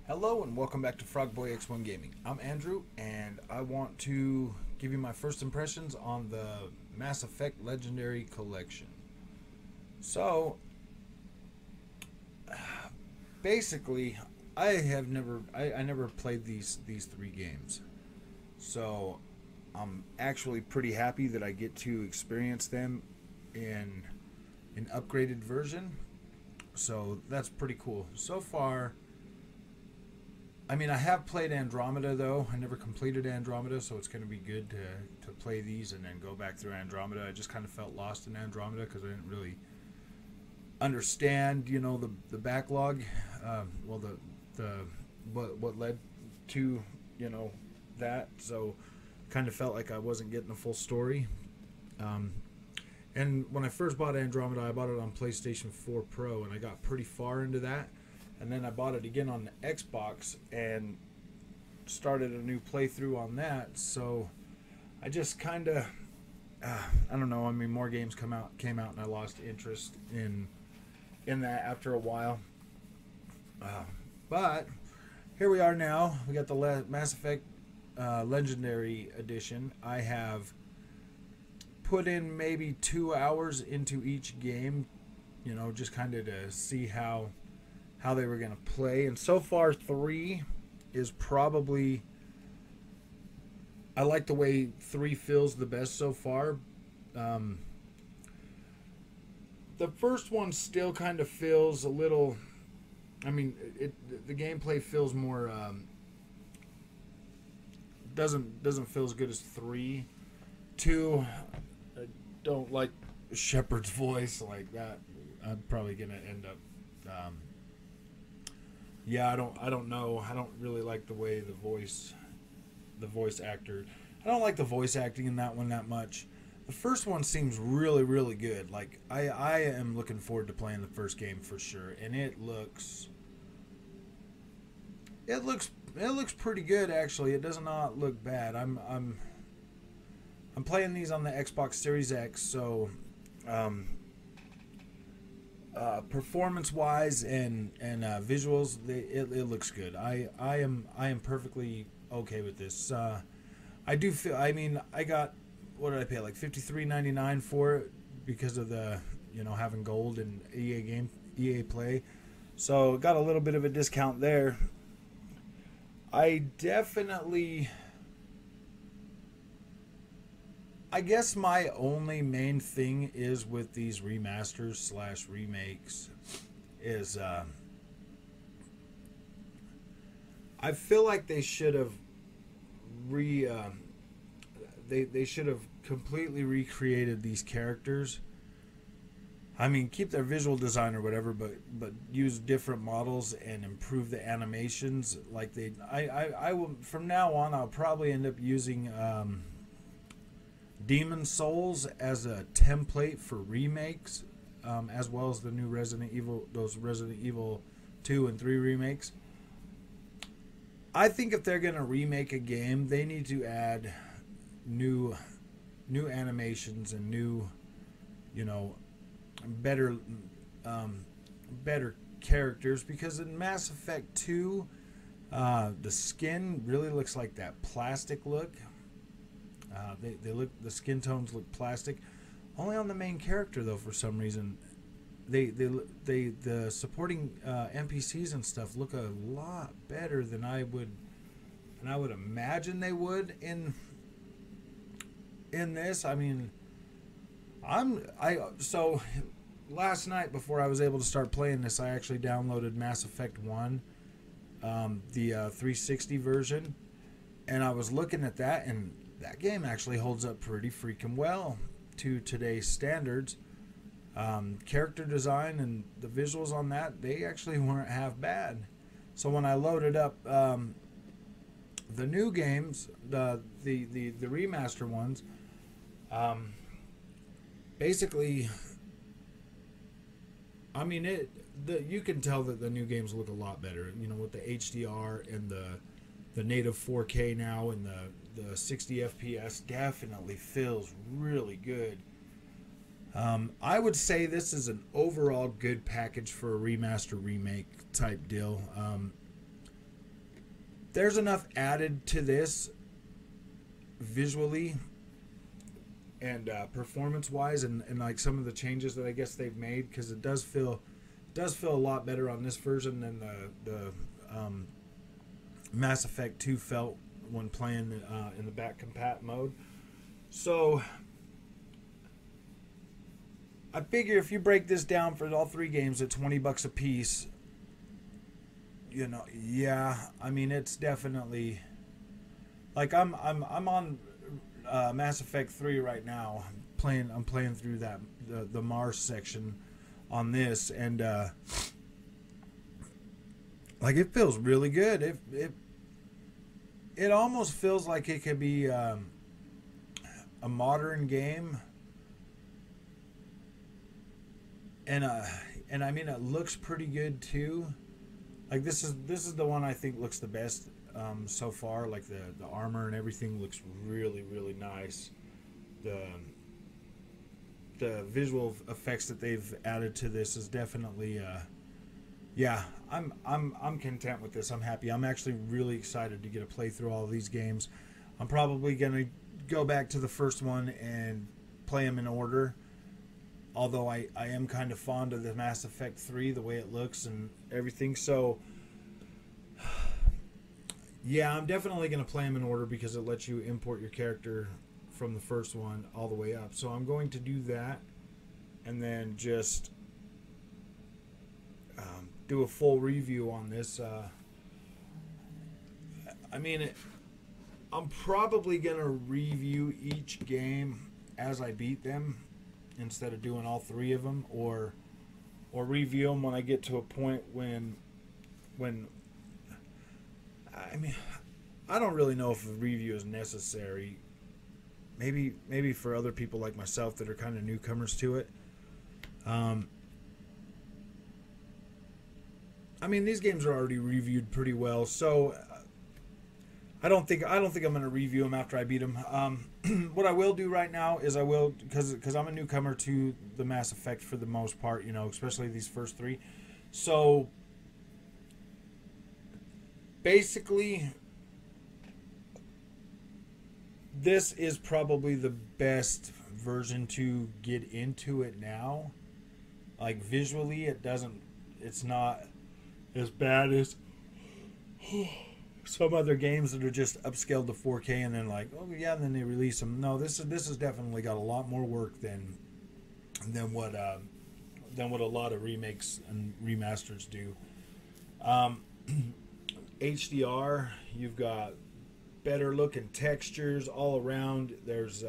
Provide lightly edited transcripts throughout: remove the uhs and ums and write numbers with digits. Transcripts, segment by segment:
Hello and welcome back to Frogboy X1 Gaming. I'm Andrew and I want to give you my first impressions on the Mass Effect Legendary Collection. So, basically, I never played these three games. So, I'm actually pretty happy that I get to experience them in an upgraded version. So, that's pretty cool. So far, I mean, I have played Andromeda, though. I never completed Andromeda, so it's going to be good to play these and then go back through Andromeda. I just kind of felt lost in Andromeda because I didn't really understand, the backlog. Well, what led to, that. So kind of felt like I wasn't getting the full story. And when I first bought Andromeda, I bought it on PlayStation 4 Pro, and I got pretty far into that. And then I bought it again on the Xbox and started a new playthrough on that. So I just kind of, I don't know. I mean, more games came out, and I lost interest in that after a while. But here we are now. We got the Mass Effect Legendary Edition. I have put in maybe 2 hours into each game, just kind of to see how they were going to play. And so far, 3 is probably... I like the way 3 feels the best so far. The first one still kind of feels a little... I mean, the gameplay feels more... doesn't feel as good as 3. 2, I don't like Shepard's voice like that. I'm probably going to end up... yeah, I don't know. I don't really like the way the voice actor. I don't like the voice acting in that one that much. The first one seems really, really good. Like I am looking forward to playing the first game for sure, and it looks pretty good actually. It does not look bad. I'm playing these on the Xbox Series X, so performance-wise and visuals, it looks good. I am perfectly okay with this. I do feel. I mean, I got, what did I pay? Like $53.99 for it because of the having gold and EA Play. So got a little bit of a discount there. I definitely. I guess my only main thing is with these remasters / remakes is I feel like they should have they should have completely recreated these characters. I mean, keep their visual design or whatever, but use different models and improve the animations. Like I will, from now on, I'll probably end up using Demon Souls as a template for remakes, as well as the new those Resident Evil 2 and 3 remakes. I think if they're gonna remake a game, they need to add new animations and new, better characters, because in Mass Effect 2, the skin really looks like that plastic look. The skin tones look plastic. Only on the main character though, for some reason, the supporting NPCs and stuff look a lot better than I would imagine they would in this. I mean, so last night before I was able to start playing this, I actually downloaded Mass Effect 1, the 360 version, and I was looking at that, and that game actually holds up pretty freaking well to today's standards. Character design and the visuals on that, they actually weren't half bad. So when I loaded up the new games, the remaster ones, basically, I mean, you can tell that the new games look a lot better. With the HDR and the native 4K now, and the 60 FPS definitely feels really good. I would say this is an overall good package for a remaster remake type deal. there's enough added to this visually and performance wise, and like some of the changes that I guess they've made, because it does feel a lot better on this version than the Mass Effect 2 felt when playing in the back compat mode. So I figure if you break this down for all three games at $20 a piece, you know, yeah, I mean, it's definitely like I'm on Mass Effect 3 right now. I'm playing through that the Mars section on this, and like it feels really good. It almost feels like it could be a modern game, and I mean it looks pretty good too. Like this is the one I think looks the best so far. Like the armor and everything looks really, really nice. The visual effects that they've added to this is definitely yeah, I'm content with this. I'm happy. I'm actually really excited to get to play through all of these games. I'm probably gonna go back to the first one and play them in order. Although I am kind of fond of the Mass Effect 3, the way it looks and everything. So, yeah, I'm definitely going to play them in order because it lets you import your character from the first one all the way up. So I'm going to do that and then just do a full review on this. I mean, I'm probably going to review each game as I beat them, instead of doing all three of them, or review them when I get to a point when I mean, I don't really know if a review is necessary. Maybe for other people like myself that are kind of newcomers to it. I mean, these games are already reviewed pretty well, so I don't think I'm going to review them after I beat them. What I will do right now is I will, because I'm a newcomer to the Mass Effect for the most part, you know, especially these first three. So basically, this is probably the best version to get into it now. Like visually, it's not as bad as some other games that are just upscaled to 4K and then like, oh yeah, and then they release them. No, this has definitely got a lot more work than what a lot of remakes and remasters do. HDR, you've got better looking textures all around. There's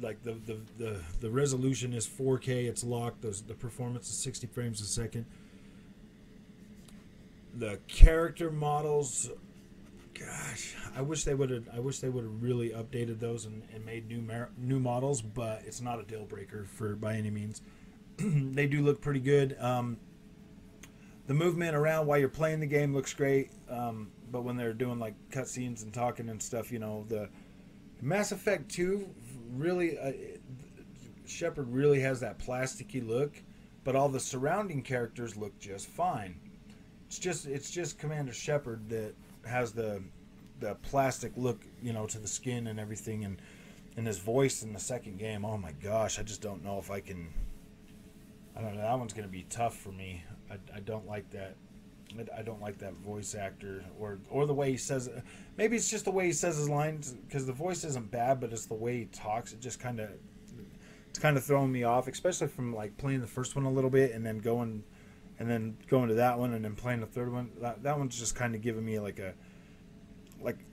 like the resolution is 4K. It's locked. The performance is 60 frames a second. The character models, gosh, I wish they would have really updated those and made new models. But it's not a deal breaker by any means. They do look pretty good. The movement around while you're playing the game looks great. But when they're doing like cutscenes and talking and stuff, you know, the Mass Effect 2 really, Shepard really has that plasticky look, but all the surrounding characters look just fine. It's just Commander Shepard that has the plastic look, you know, to the skin and everything, and his voice in the second game. Oh my gosh, I just don't know if I can. I don't know. That one's going to be tough for me. I don't like that. I don't like that voice actor or the way he says it. Maybe it's just the way he says his lines, because the voice isn't bad, but it's the way he talks. It's kind of throwing me off, especially from like playing the first one a little bit and then going to that one and then playing the third one. That one's just kind of giving me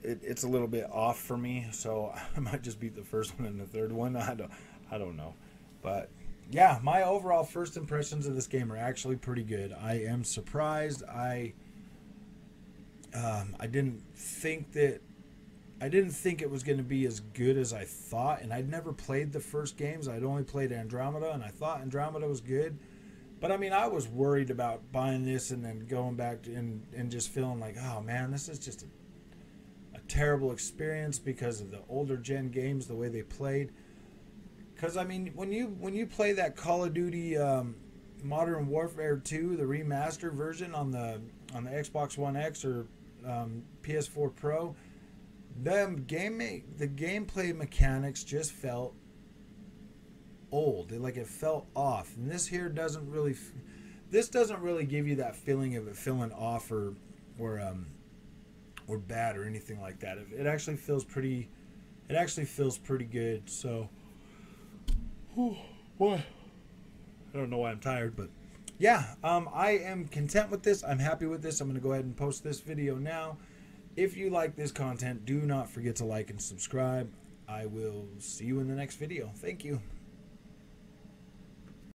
it's a little bit off for me. So I might just beat the first one and the third one. I don't know, but. Yeah, my overall first impressions of this game are actually pretty good. I am surprised. I didn't think it was going to be as good as I thought, and I'd never played the first games. I'd only played Andromeda, and I thought Andromeda was good. But I mean, I was worried about buying this and then going back and just feeling like, oh man, this is just a terrible experience because of the older gen games, the way they played. Because I mean, when you play that Call of Duty Modern Warfare 2, the remaster version on the Xbox One X or PS4 Pro, the gameplay mechanics just felt old. It felt off. And this here doesn't really give you that feeling of it feeling off or bad or anything like that. It actually feels pretty good. So, boy, I don't know why I'm tired, but yeah, I am content with this. I'm happy with this. I'm going to go ahead and post this video now. If you like this content, do not forget to like and subscribe. I will see you in the next video. Thank you.